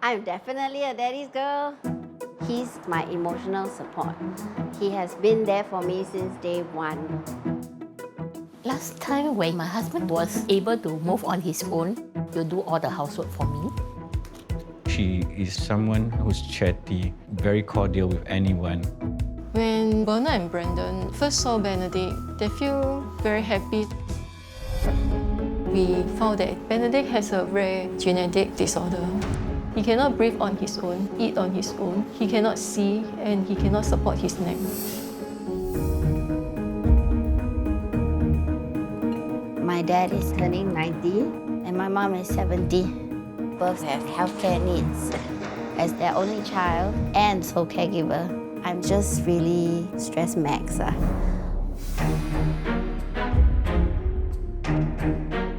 I'm definitely a daddy's girl. He's my emotional support. He has been there for me since day one. Last time when my husband was able to move on his own, he'll do all the housework for me. She is someone who's chatty, very cordial with anyone. When Bernard and Brandon first saw Benedict, they feel very happy. We found that Benedict has a rare genetic disorder. He cannot breathe on his own, eat on his own, he cannot see, and he cannot support his neck. My dad is turning 90 and my mom is 70. Both have healthcare needs. As their only child and sole caregiver, I'm just really stressed max.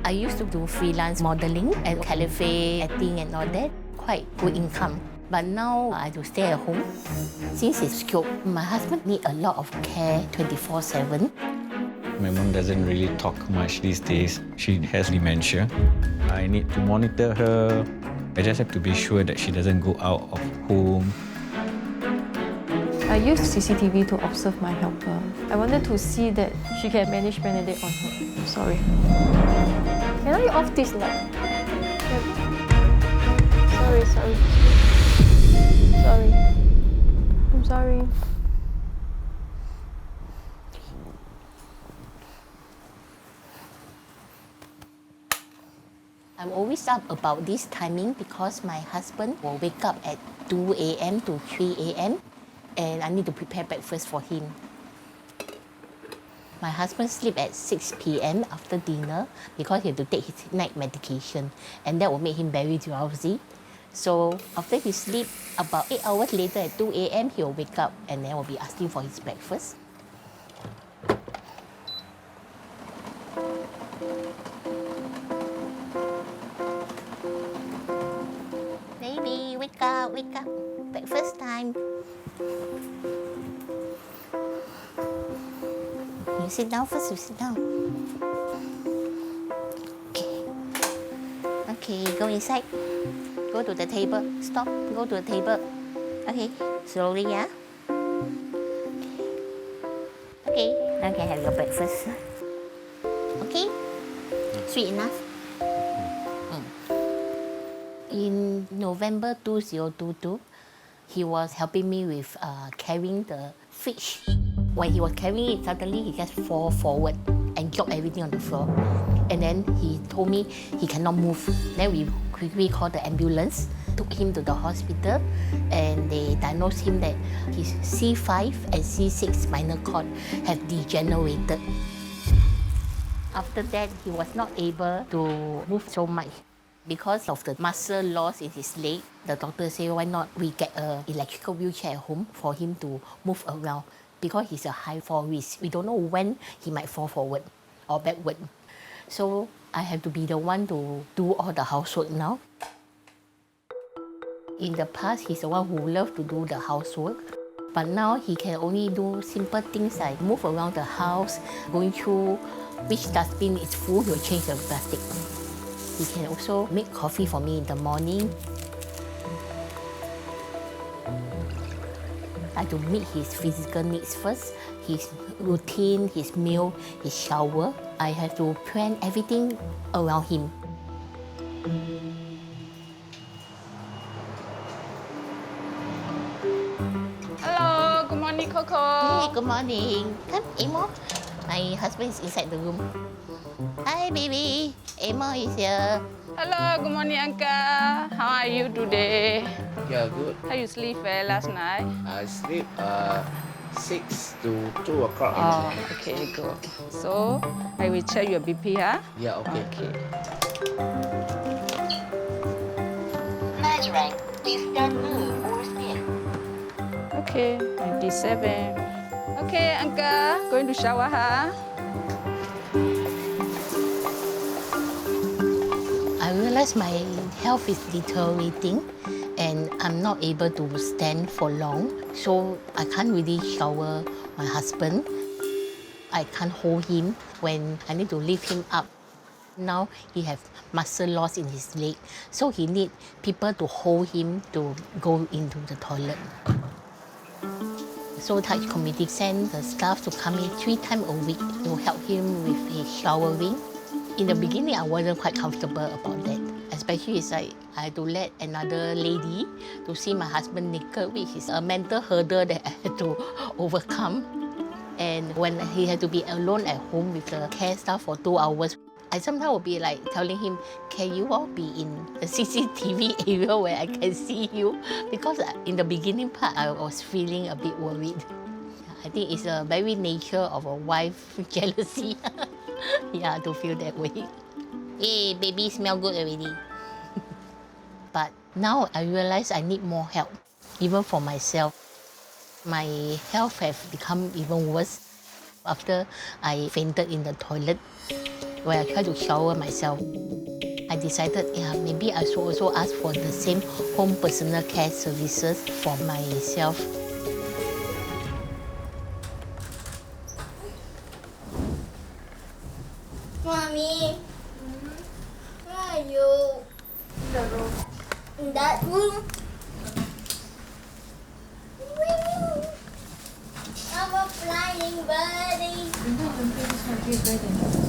I used to do freelance modeling and cafe acting and all that. Quite good income. But now I have to stay at home. Since it's stroke, my husband needs a lot of care 24/7. My mom doesn't really talk much these days. She has dementia. I need to monitor her. I just have to be sure that she doesn't go out of home. I used CCTV to observe my helper. I wanted to see that she can manage Benedict on her. Sorry. Can I off this light? Sorry. I'm sorry. I'm always up about this timing because my husband will wake up at 2 a.m. to 3 a.m. and I need to prepare breakfast for him. My husband sleeps at 6 p.m. after dinner because he has to take his night medication and that will make him very drowsy. So after he sleeps, about 8 hours later at 2 a.m. he will wake up and then will be asking for his breakfast. Baby, wake up. Breakfast time. You sit down first, Okay, go inside. Go to the table. Stop, go to the table. Okay, slowly, yeah? Okay, now you can have your breakfast. Okay? Sweet enough? In November 2022, he was helping me with carrying the fridge. When he was carrying it, suddenly he just fall forward and dropped everything on the floor. And then he told me he cannot move. Then we quickly called the ambulance, took him to the hospital, and they diagnosed him that his C5 and C6 spinal cord have degenerated. After that, he was not able to move so much. Because of the muscle loss in his leg, the doctor said, why not we get an electrical wheelchair at home for him to move around. Because he's a high fall risk. We don't know when he might fall forward or backward. So I have to be the one to do all the housework now. In the past, he's the one who loved to do the housework. But now he can only do simple things like move around the house, going through which dustbin is full, he'll change the plastic. He can also make coffee for me in the morning. I have to meet his physical needs first, his routine, his meal, his shower. I have to plan everything around him. Hello, good morning, Coco. Hey, good morning. Come, Amo. My husband is inside the room. Hi, baby. Amo is here. Hello, good morning, Uncle. How are you today? Yeah, good. How you sleep last night? I sleep 6 to 2 o'clock. Oh, okay, good. So, I will check your BP, huh? Yeah, okay. Okay. Match rank. Please stand move or spin. Okay, 97. Okay, Uncle. Going to shower, huh? I realize my health is deteriorating and I'm not able to stand for long. So I can't really shower my husband. I can't hold him when I need to lift him up. Now he have muscle loss in his leg, so he need people to hold him to go into the toilet. So Touch Committee send the staff to come in 3 times a week to help him with his showering. In the beginning, I wasn't quite comfortable about that. Especially it's like I had to let another lady to see my husband naked, which is a mental hurdle that I had to overcome. And when he had to be alone at home with the care staff for 2 hours, I sometimes would be like telling him, can you all be in the CCTV area where I can see you? Because in the beginning part, I was feeling a bit worried. I think it's a very nature of a wife jealousy. Yeah, to feel that way. Hey, baby smell good already. But now I realize I need more help, even for myself. My health has become even worse after I fainted in the toilet where I tried to shower myself. I decided, yeah, maybe I should also ask for the same home personal care services for myself. Mommy, where are you? In the room. In that room? I'm a flying birdie. You don't play this one, it's very dangerous.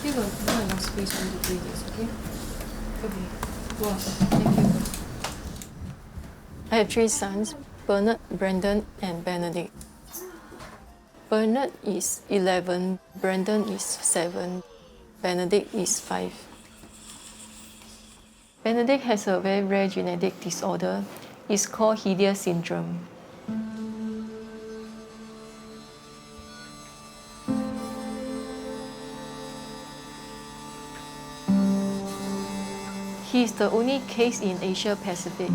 Here got not enough space for you to play this, okay? Okay. Go outside. Thank you. I have 3 sons, Bernard, Brandon, and Benedict. Bernard is 11, Brandon is 7, Benedict is 5. Benedict has a very rare genetic disorder. It's called Hidea syndrome. He is the only case in Asia Pacific.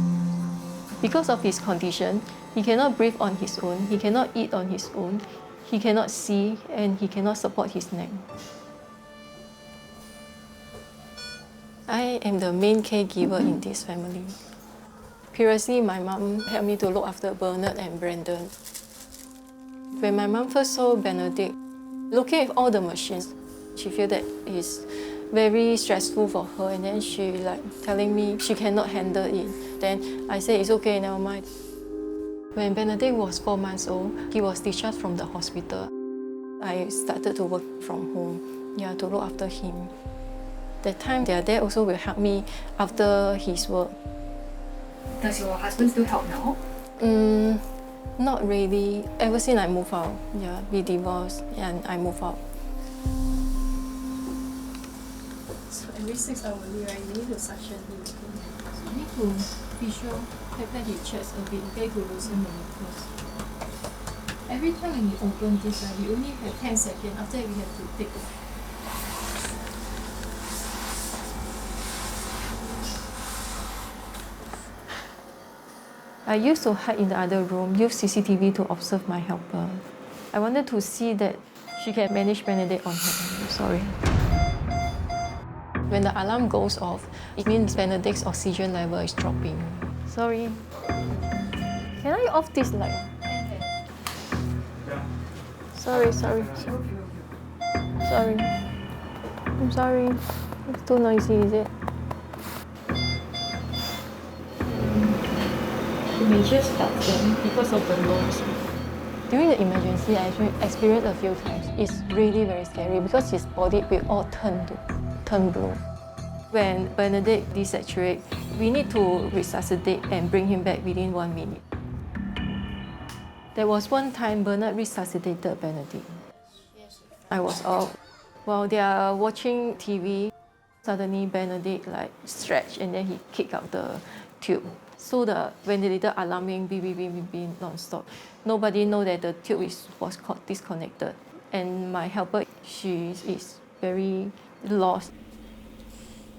Because of his condition, he cannot breathe on his own, he cannot eat on his own, he cannot see, and he cannot support his neck. I am the main caregiver in this family. Previously, my mom helped me to look after Bernard and Brandon. When my mom first saw Benedict, looking at all the machines, she felt that it's very stressful for her, and then she like telling me she cannot handle it. Then I said, it's okay, never mind. When Benedict was 4 months old, he was discharged from the hospital. I started to work from home, to look after him. That time, their dad also will help me after his work. Does your husband still help now? Not really. Ever since I moved out, we divorced and I moved out. So every 6 hours, right, you need to suction him. Okay? So you need to be sure that he checks a bit, okay, to loosen the mucus. Every time when you open this, we only have 10 seconds. After that, we have to take it. I used to hide in the other room, use CCTV to observe my helper. I wanted to see that she can manage Benedict on her own. Sorry. When the alarm goes off, it means Benedict's oxygen level is dropping. Sorry. Can I off this light? Sorry. Sorry. I'm sorry. It's too noisy, is it? You may just start them because of the noise. During the emergency, I experienced a few times. It's really very scary because his body will all turn blue. When Benedict desaturates, we need to resuscitate and bring him back within 1 minute. There was one time Bernard resuscitated Benedict. I was out. While they are watching TV, suddenly Benedict stretched and then he kicked out the tube. So the ventilator alarming beep non-stop. Nobody know that the tube was disconnected. And my helper, she is very lost.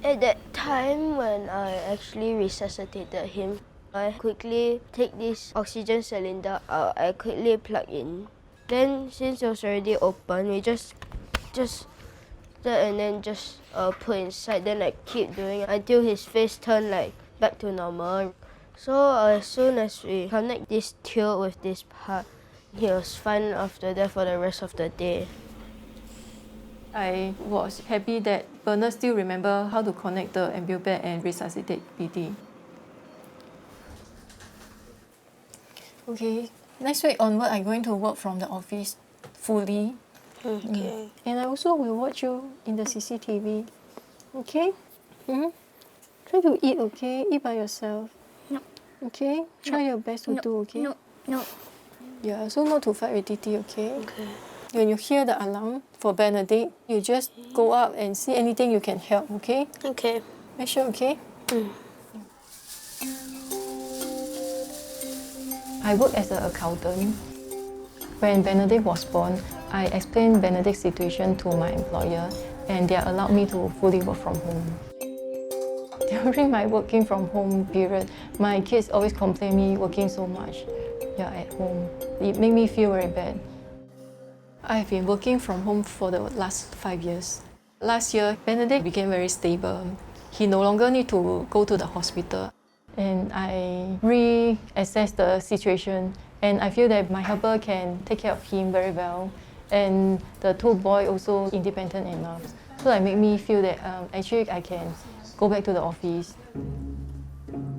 At that time when I actually resuscitated him, I quickly take this oxygen cylinder out. I quickly plug in. Then since it was already open, we just and then just put inside. Then keep doing it until his face turned back to normal. So as soon as we connect this tube with this part, he was fine after that for the rest of the day. I was happy that Bernard still remember how to connect the ambulance bed and resuscitate BD. Okay, next week onward, I'm going to work from the office fully. Okay. And I also will watch you in the CCTV. Okay? Try to eat, okay? Eat by yourself. No. Okay? Try your best to do, okay? No. Yeah, so not to fight with Titi, okay? Okay. When you hear the alarm for Benedict, you just go up and see anything you can help, okay? Okay. Make sure, okay? I work as an accountant. When Benedict was born, I explained Benedict's situation to my employer and they allowed me to fully work from home. During my working from home period, my kids always complain me working so much at home. It made me feel very bad. I've been working from home for the last 5 years. Last year, Benedict became very stable. He no longer need to go to the hospital. And I reassess the situation and I feel that my helper can take care of him very well. And the two boys also independent enough. So that made me feel that actually I can go back to the office.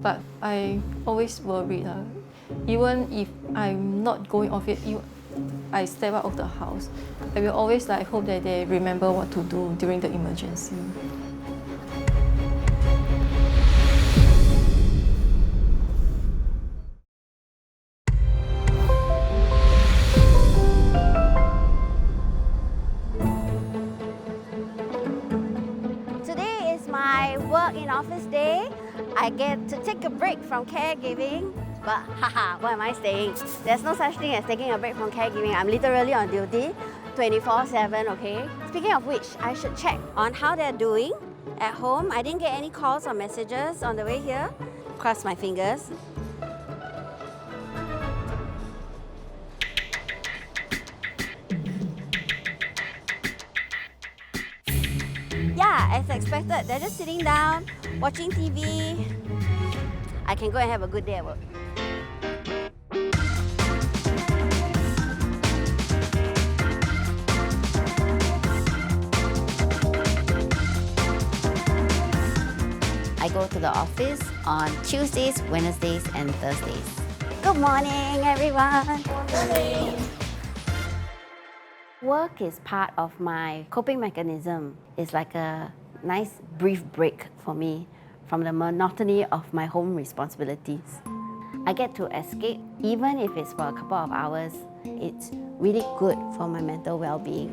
But I always worried. Even if I'm not going office, I step out of the house, I will always hope that they remember what to do during the emergency. Today is my work in office day. I get to take a break from caregiving. But haha, what am I saying? There's no such thing as taking a break from caregiving. I'm literally on duty 24/7, okay? Speaking of which, I should check on how they're doing at home. I didn't get any calls or messages on the way here. Cross my fingers. Yeah, as expected, they're just sitting down, watching TV. I can go and have a good day at work. I go to the office on Tuesdays, Wednesdays, and Thursdays. Good morning, everyone. Good morning. Work is part of my coping mechanism. It's like a nice brief break for me from the monotony of my home responsibilities. I get to escape, even if it's for a couple of hours. It's really good for my mental well-being.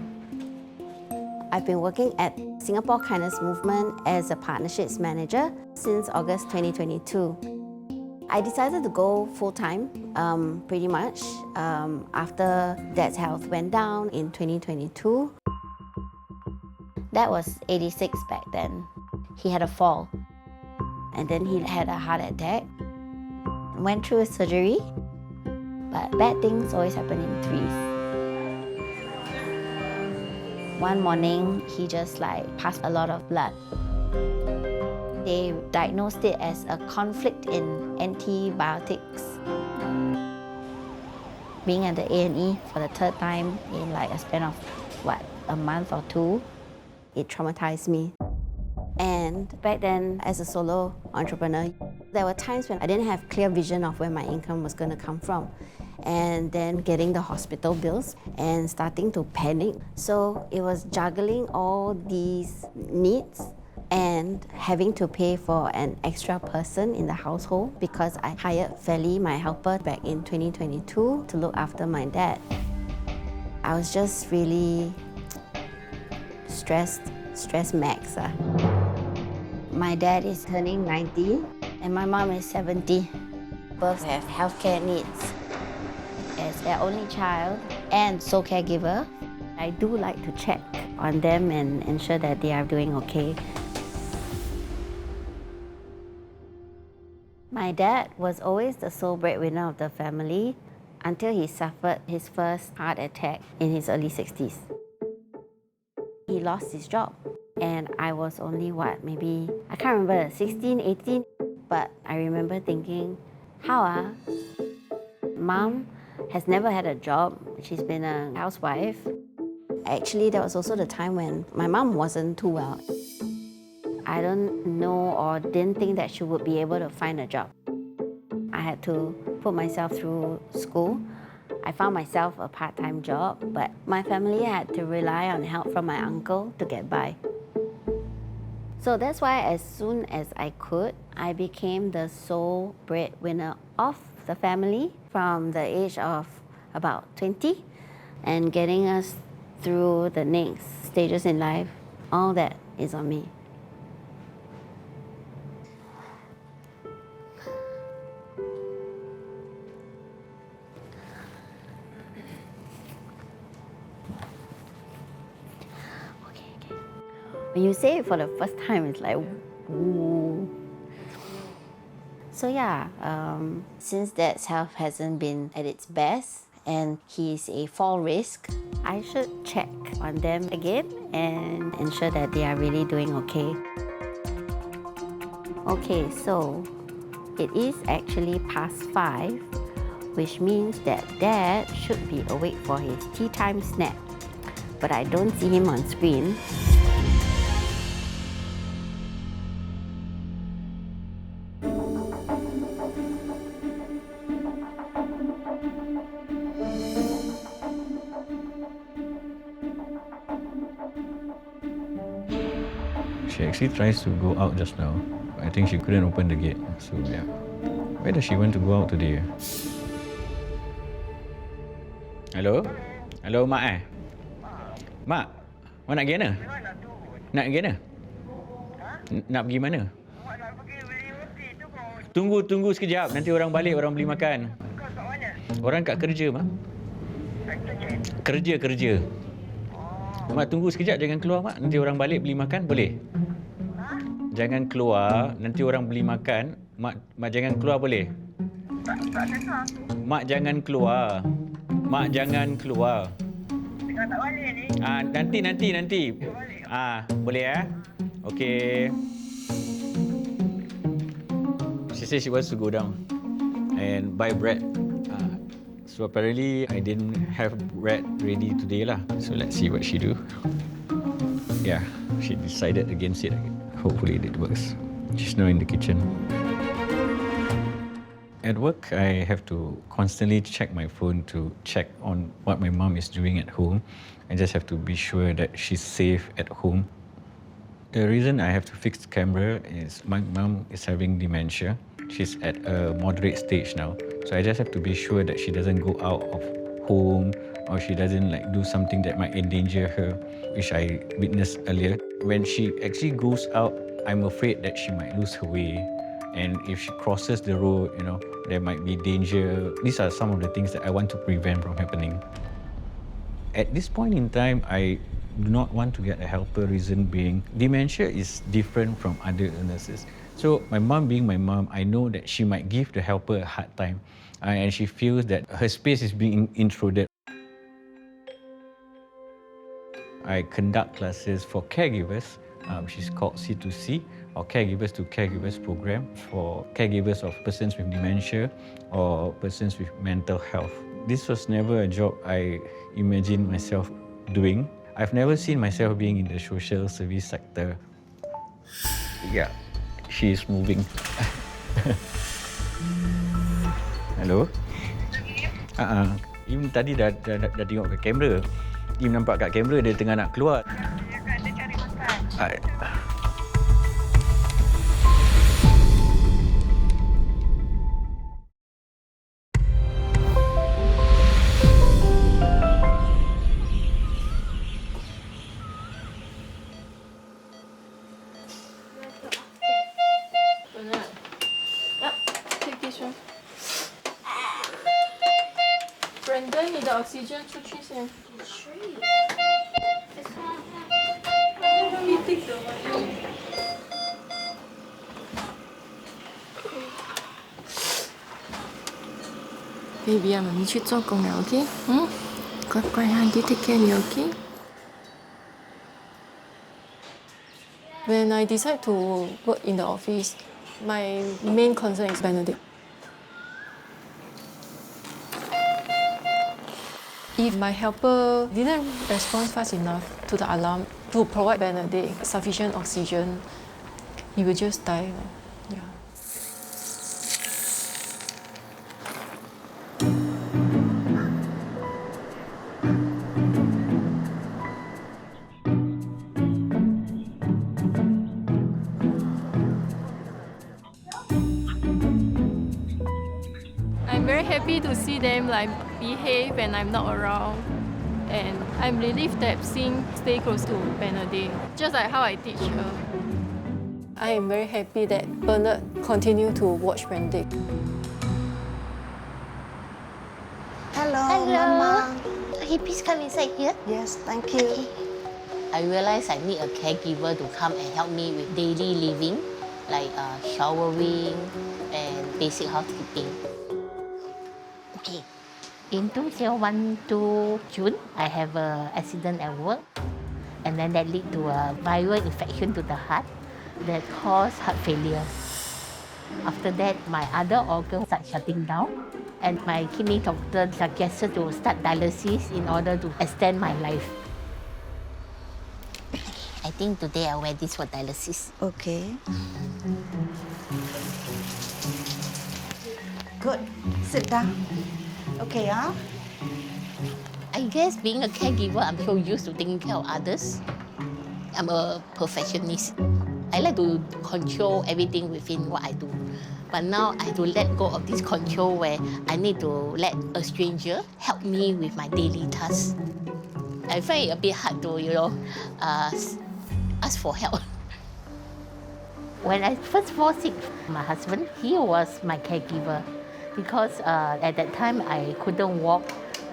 I've been working at Singapore Kindness Movement as a partnerships manager since August 2022. I decided to go full-time, pretty much, after Dad's health went down in 2022. Dad was 86 back then. He had a fall, and then he had a heart attack. Went through surgery, but bad things always happen in threes. One morning, he just passed a lot of blood. They diagnosed it as a conflict in antibiotics. Being at the A&E for the third time in a span of, a month or two, it traumatized me. And back then, as a solo entrepreneur, there were times when I didn't have clear vision of where my income was going to come from. And then getting the hospital bills and starting to panic. So it was juggling all these needs and having to pay for an extra person in the household because I hired Feli, my helper, back in 2022 to look after my dad. I was just really stress max. My dad is turning 90 and my mom is 70. Both have healthcare needs. As their only child and sole caregiver, I do like to check on them and ensure that they are doing okay. My dad was always the sole breadwinner of the family until he suffered his first heart attack in his early 60s. He lost his job and I was only maybe, I can't remember, 16, 18, but I remember thinking, how Mom has never had a job. She's been a housewife. Actually, there was also the time when my mom wasn't too well. I don't know or didn't think that she would be able to find a job. I had to put myself through school. I found myself a part-time job, but my family had to rely on help from my uncle to get by. So that's why as soon as I could, I became the sole breadwinner of the family from the age of about 20 and getting us through the next stages in life. All that is on me. When you say it for the first time, it's like, ooh. So yeah, since Dad's health hasn't been at its best and he's a fall risk, I should check on them again and ensure that they are really doing okay. Okay, so it is actually past 5, which means that Dad should be awake for his tea time snack, but I don't see him on screen. She actually tries to go out just now. I think she couldn't open the gate. So yeah. Where does she want to go out today? Hello? Hello, Mak eh? Mak, Mak nak pergi mana? Nak pergi mana? Nak pergi mana? Tunggu sekejap. Nanti orang balik, orang beli makan. Orang kat kerja, Mak. Kerja. Mak tunggu sekejap, jangan keluar, Mak. Nanti orang balik beli makan, boleh? Jangan keluar, nanti orang beli makan. Mak jangan keluar, boleh? Mak jangan keluar. Mak jangan keluar. Tengah tak balik ni. Nanti. Boleh ya? Okay. She said she wants to go down and buy bread. So apparently I didn't have bread ready today lah. So let's see what she do. Yeah, she decided against it. Hopefully it works. She's now in the kitchen. At work, I have to constantly check my phone to check on what my mom is doing at home. I just have to be sure that she's safe at home. The reason I have to fix the camera is my mom is having dementia. She's at a moderate stage now. So I just have to be sure that she doesn't go out of home or she doesn't do something that might endanger her, which I witnessed earlier. When she actually goes out, I'm afraid that she might lose her way. And if she crosses the road, there might be danger. These are some of the things that I want to prevent from happening. At this point in time, I do not want to get a helper, reason being, dementia is different from other illnesses. So my mom being my mom, I know that she might give the helper a hard time and she feels that her space is being intruded. I conduct classes for caregivers, which is called C2C, or Caregivers to Caregivers program for caregivers of persons with dementia or persons with mental health. This was never a job I imagined myself doing. I've never seen myself being in the social service sector. Yeah, she is moving. Hello? Im tadi dah tengok kat kamera. Im nampak kat kamera dia tengah nak keluar. Dia cari makan. Brandon, 你的 oxygen 出去先。你 take the money. Baby 妈咪去做工了 ，OK？ 乖乖啊 ，you take care 你 ，OK？ When I decide to work in the office, my main concern is Benedict. If my helper didn't respond fast enough to the alarm to provide Benedict sufficient oxygen, he will just die. Yeah. I'm very happy to see them like behave when I'm not around. And I'm relieved that seeing stay close to Benedict, just like how I teach her. I am very happy that Bernard continued to watch Benedict. Hello, Mama. Okay, please come inside here. Yes, thank you. I realized I need a caregiver to come and help me with daily living, like showering and basic housekeeping. Okay. In 2012 June, I have an accident at work, and then that led to a viral infection to the heart that caused heart failure. After that, my other organs start shutting down, and my kidney doctor suggested to start dialysis in order to extend my life. I think today I wear this for dialysis. Okay. Good. Sit down. Okay, I guess being a caregiver, I'm so used to taking care of others. I'm a perfectionist. I like to control everything within what I do. But now I have to let go of this control where I need to let a stranger help me with my daily tasks. I find it a bit hard to, ask for help. When I first fall sick, my husband, he was my caregiver because at that time I couldn't walk.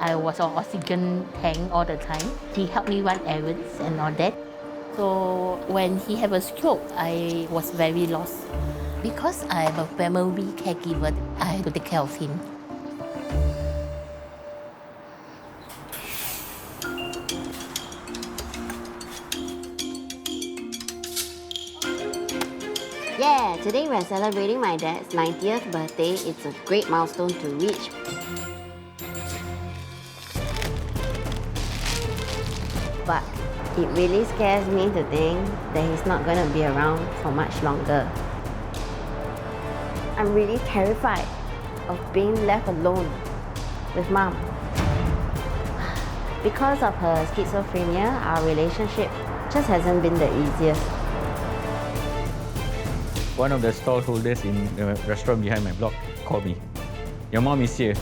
I was on oxygen tank all the time. He helped me run errands and all that. So when he had a stroke, I was very lost. Because I'm a family caregiver, I had to take care of him. Yeah, today we're celebrating my dad's 90th birthday. It's a great milestone to reach. But it really scares me to think that he's not going to be around for much longer. I'm really terrified of being left alone with Mom. Because of her schizophrenia, our relationship just hasn't been the easiest. One of the stall holders in the restaurant behind my block called me. Your mom is here.